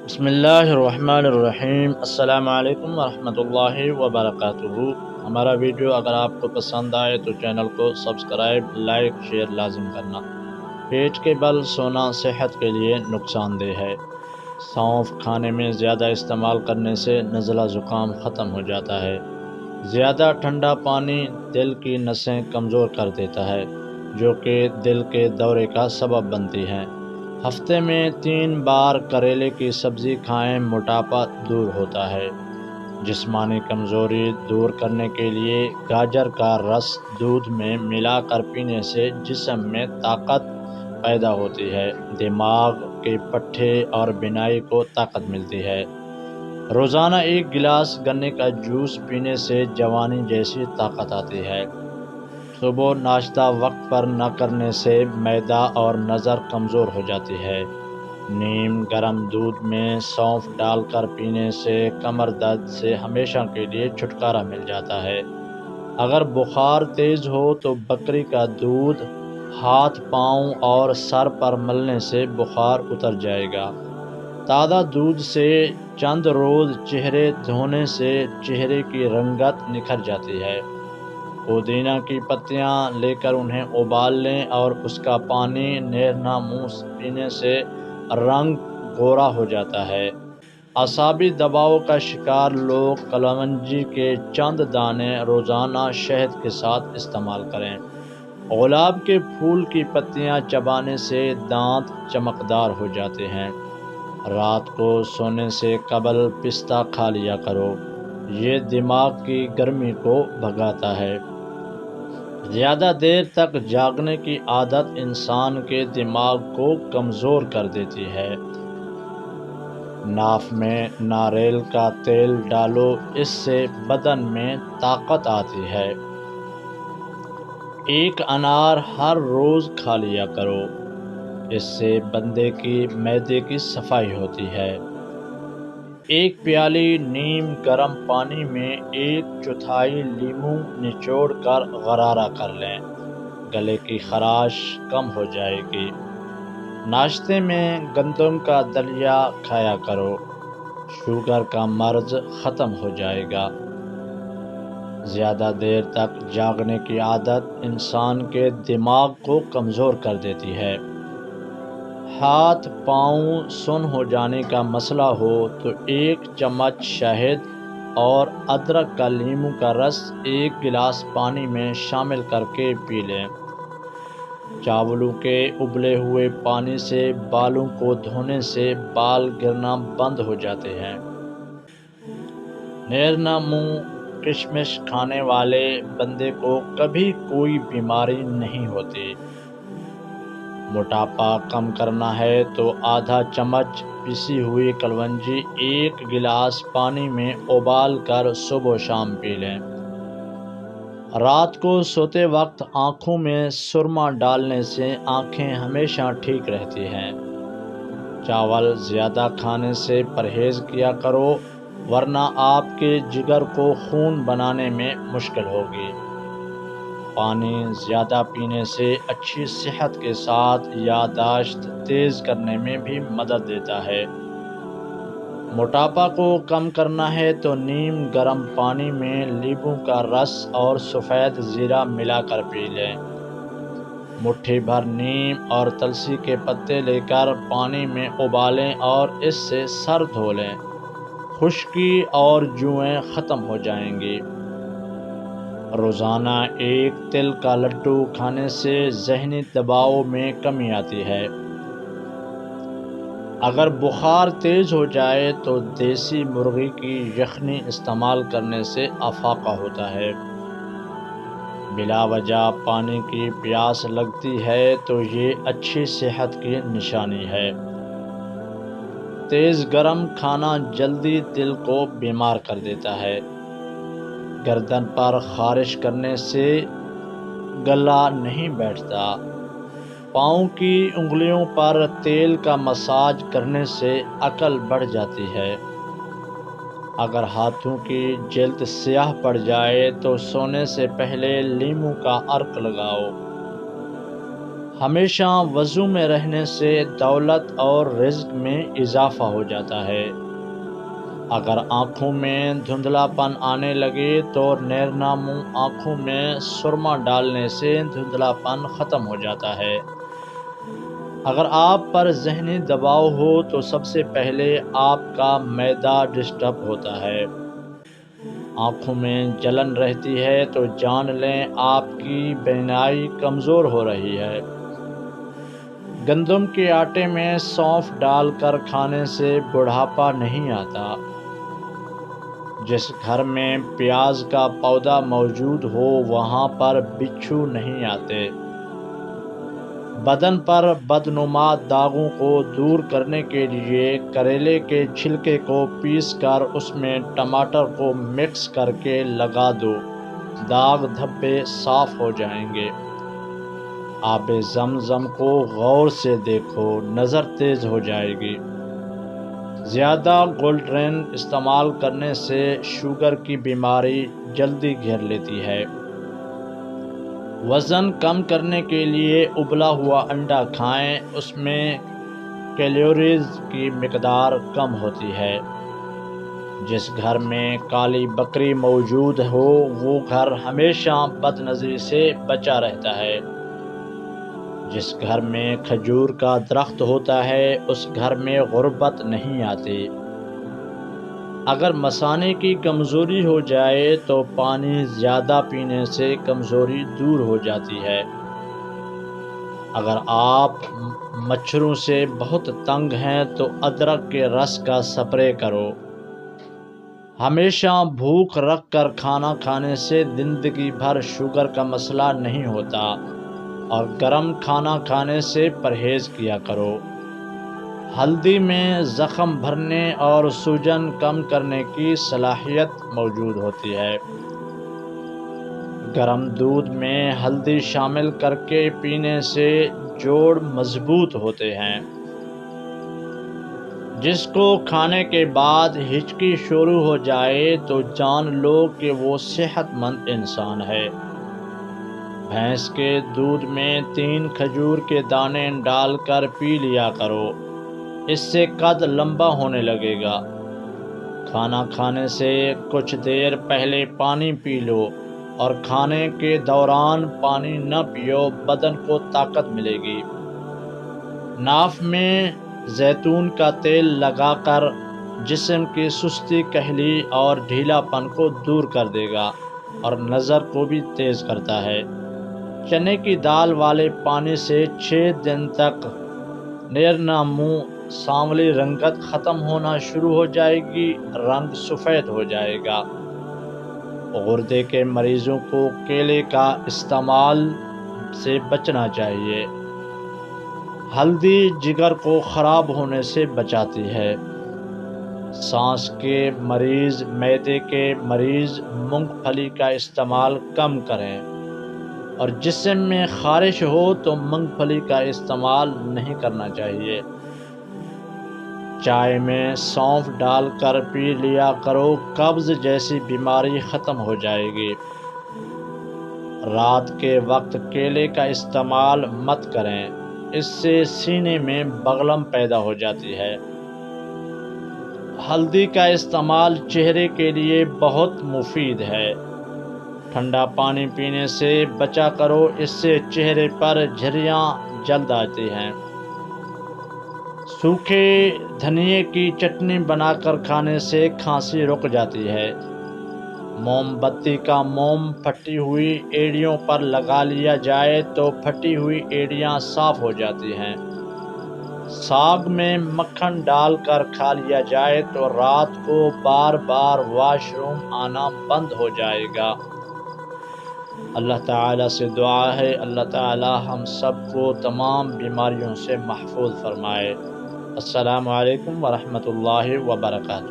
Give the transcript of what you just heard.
بسم اللہ الرحمن الرحیم۔ السلام علیکم ورحمۃ اللہ وبرکاتہ۔ ہمارا ویڈیو اگر آپ کو پسند آئے تو چینل کو سبسکرائب، لائک، شیئر لازم کرنا۔ پیٹ کے بل سونا صحت کے لیے نقصان دہ ہے۔ سونف کھانے میں زیادہ استعمال کرنے سے نزلہ زکام ختم ہو جاتا ہے۔ زیادہ ٹھنڈا پانی دل کی نسیں کمزور کر دیتا ہے، جو کہ دل کے دورے کا سبب بنتی ہیں۔ ہفتے میں 3 بار کریلے کی سبزی کھائیں، موٹاپا دور ہوتا ہے۔ جسمانی کمزوری دور کرنے کے لیے گاجر کا رس دودھ میں ملا کر پینے سے جسم میں طاقت پیدا ہوتی ہے، دماغ کے پٹھے اور بینائی کو طاقت ملتی ہے۔ روزانہ 1 گلاس گنے کا جوس پینے سے جوانی جیسی طاقت آتی ہے۔ صبح ناشتہ وقت پر نہ کرنے سے معدہ اور نظر کمزور ہو جاتی ہے۔ نیم گرم دودھ میں سونف ڈال کر پینے سے کمر درد سے ہمیشہ کے لیے چھٹکارا مل جاتا ہے۔ اگر بخار تیز ہو تو بکری کا دودھ ہاتھ، پاؤں اور سر پر ملنے سے بخار اتر جائے گا۔ تازہ دودھ سے چند روز چہرے دھونے سے چہرے کی رنگت نکھر جاتی ہے۔ پودینہ کی پتیاں لے کر انہیں ابال لیں اور اس کا پانی نیرنا منہ پینے سے رنگ گورا ہو جاتا ہے۔ اعصابی دباؤ کا شکار لوگ کلونجی کے چند دانے روزانہ شہد کے ساتھ استعمال کریں۔ گلاب کے پھول کی پتیاں چبانے سے دانت چمکدار ہو جاتے ہیں۔ رات کو سونے سے قبل پستہ کھا لیا کرو، یہ دماغ کی گرمی کو بھگاتا ہے۔ زیادہ دیر تک جاگنے کی عادت انسان کے دماغ کو کمزور کر دیتی ہے۔ ناف میں ناریل کا تیل ڈالو، اس سے بدن میں طاقت آتی ہے۔ 1 انار ہر روز کھا لیا کرو، اس سے بندے کی معدے کی صفائی ہوتی ہے۔ 1 پیالی نیم گرم پانی میں 1/4 لیموں نچوڑ کر غرارہ کر لیں، گلے کی خراش کم ہو جائے گی۔ ناشتے میں گندم کا دلیا کھایا کرو، شوگر کا مرض ختم ہو جائے گا۔ زیادہ دیر تک جاگنے کی عادت انسان کے دماغ کو کمزور کر دیتی ہے۔ ہاتھ پاؤں سن ہو جانے کا مسئلہ ہو تو 1 چمچ شہد اور ادرک کا لیموں کا رس 1 گلاس پانی میں شامل کر کے پی لیں۔ چاولوں کے ابلے ہوئے پانی سے بالوں کو دھونے سے بال گرنا بند ہو جاتے ہیں۔ نیرنا منہ کشمش کھانے والے بندے کو کبھی کوئی بیماری نہیں ہوتی۔ موٹاپا کم کرنا ہے تو آدھا چمچ پسی ہوئی کلونجی 1 گلاس پانی میں ابال کر صبح و شام پی لیں۔ رات کو سوتے وقت آنکھوں میں سرما ڈالنے سے آنکھیں ہمیشہ ٹھیک رہتی ہیں۔ چاول زیادہ کھانے سے پرہیز کیا کرو، ورنہ آپ کے جگر کو خون بنانے میں مشکل ہوگی۔ پانی زیادہ پینے سے اچھی صحت کے ساتھ یادداشت تیز کرنے میں بھی مدد دیتا ہے۔ موٹاپا کو کم کرنا ہے تو نیم گرم پانی میں لیموں کا رس اور سفید زیرہ ملا کر پی لیں۔ مٹھی بھر نیم اور تلسی کے پتے لے کر پانی میں ابالیں اور اس سے سر دھو لیں، خشکی اور جوئیں ختم ہو جائیں گی۔ روزانہ 1 تل کا لڈو کھانے سے ذہنی دباؤ میں کمی آتی ہے۔ اگر بخار تیز ہو جائے تو دیسی مرغی کی یخنی استعمال کرنے سے افاقہ ہوتا ہے۔ بلا وجہ پانی کی پیاس لگتی ہے تو یہ اچھی صحت کی نشانی ہے۔ تیز گرم کھانا جلدی دل کو بیمار کر دیتا ہے۔ گردن پر خارش کرنے سے گلا نہیں بیٹھتا۔ پاؤں کی انگلیوں پر تیل کا مساج کرنے سے عقل بڑھ جاتی ہے۔ اگر ہاتھوں کی جلد سیاہ پڑ جائے تو سونے سے پہلے لیموں کا عرق لگاؤ۔ ہمیشہ وضو میں رہنے سے دولت اور رزق میں اضافہ ہو جاتا ہے۔ اگر آنکھوں میں دھندلا پن آنے لگے تو نیرنا منہ آنکھوں میں سرما ڈالنے سے دھندلا پن ختم ہو جاتا ہے۔ اگر آپ پر ذہنی دباؤ ہو تو سب سے پہلے آپ کا معدہ ڈسٹرب ہوتا ہے۔ آنکھوں میں جلن رہتی ہے تو جان لیں آپ کی بینائی کمزور ہو رہی ہے۔ گندم کے آٹے میں سونف ڈال کر کھانے سے بڑھاپا نہیں آتا۔ جس گھر میں پیاز کا پودا موجود ہو وہاں پر بچھو نہیں آتے۔ بدن پر بدنما داغوں کو دور کرنے کے لیے کریلے کے چھلکے کو پیس کر اس میں ٹماٹر کو مکس کر کے لگا دو، داغ دھبے صاف ہو جائیں گے۔ آب زمزم کو غور سے دیکھو، نظر تیز ہو جائے گی۔ زیادہ گولڈرین استعمال کرنے سے شوگر کی بیماری جلدی گھیر لیتی ہے۔ وزن کم کرنے کے لیے ابلا ہوا انڈا کھائیں، اس میں کیلوریز کی مقدار کم ہوتی ہے۔ جس گھر میں کالی بکری موجود ہو وہ گھر ہمیشہ بد نظری سے بچا رہتا ہے۔ جس گھر میں کھجور کا درخت ہوتا ہے اس گھر میں غربت نہیں آتی۔ اگر مثانے کی کمزوری ہو جائے تو پانی زیادہ پینے سے کمزوری دور ہو جاتی ہے۔ اگر آپ مچھروں سے بہت تنگ ہیں تو ادرک کے رس کا سپرے کرو۔ ہمیشہ بھوک رکھ کر کھانا کھانے سے زندگی بھر شوگر کا مسئلہ نہیں ہوتا، اور گرم کھانا کھانے سے پرہیز کیا کرو۔ ہلدی میں زخم بھرنے اور سوجن کم کرنے کی صلاحیت موجود ہوتی ہے۔ گرم دودھ میں ہلدی شامل کر کے پینے سے جوڑ مضبوط ہوتے ہیں۔ جس کو کھانے کے بعد ہچکی شروع ہو جائے تو جان لو کہ وہ صحت مند انسان ہے۔ بھینس کے دودھ میں 3 کھجور کے دانے ڈال کر پی لیا کرو، اس سے قد لمبا ہونے لگے گا۔ کھانا کھانے سے کچھ دیر پہلے پانی پی لو، اور کھانے کے دوران پانی نہ پیو، بدن کو طاقت ملے گی۔ ناف میں زیتون کا تیل لگا کر جسم کی سستی، کہلی اور ڈھیلا پن کو دور کر دے گا اور نظر کو بھی تیز کرتا ہے۔ چنے کی دال والے پانی سے 6 دن تک نیرنا منہ، سانولی رنگت ختم ہونا شروع ہو جائے گی، رنگ سفید ہو جائے گا۔ غردے کے مریضوں کو کیلے کا استعمال سے بچنا چاہیے۔ ہلدی جگر کو خراب ہونے سے بچاتی ہے۔ سانس کے مریض، معدے کے مریض مونگ پھلی کا استعمال کم کریں، اور جسم میں خارش ہو تو مونگ پھلی کا استعمال نہیں کرنا چاہیے۔ چائے میں سونف ڈال کر پی لیا کرو، قبض جیسی بیماری ختم ہو جائے گی۔ رات کے وقت کیلے کا استعمال مت کریں، اس سے سینے میں بغلم پیدا ہو جاتی ہے۔ ہلدی کا استعمال چہرے کے لیے بہت مفید ہے۔ ٹھنڈا پانی پینے سے بچا کرو، اس سے چہرے پر جھریاں جلد آتی ہیں۔ سوکھے دھنیے کی چٹنی بنا کر کھانے سے کھانسی رک جاتی ہے۔ موم بتی کا موم پھٹی ہوئی ایڑیوں پر لگا لیا جائے تو پھٹی ہوئی ایڑیاں صاف ہو جاتی ہیں۔ ساگ میں مکھن ڈال کر کھا لیا جائے تو رات کو بار بار واش روم آنا بند ہو جائے گا۔ اللہ تعالیٰ سے دعا ہے اللہ تعالیٰ ہم سب کو تمام بیماریوں سے محفوظ فرمائے۔ السلام علیکم ورحمۃ اللہ وبرکاتہ۔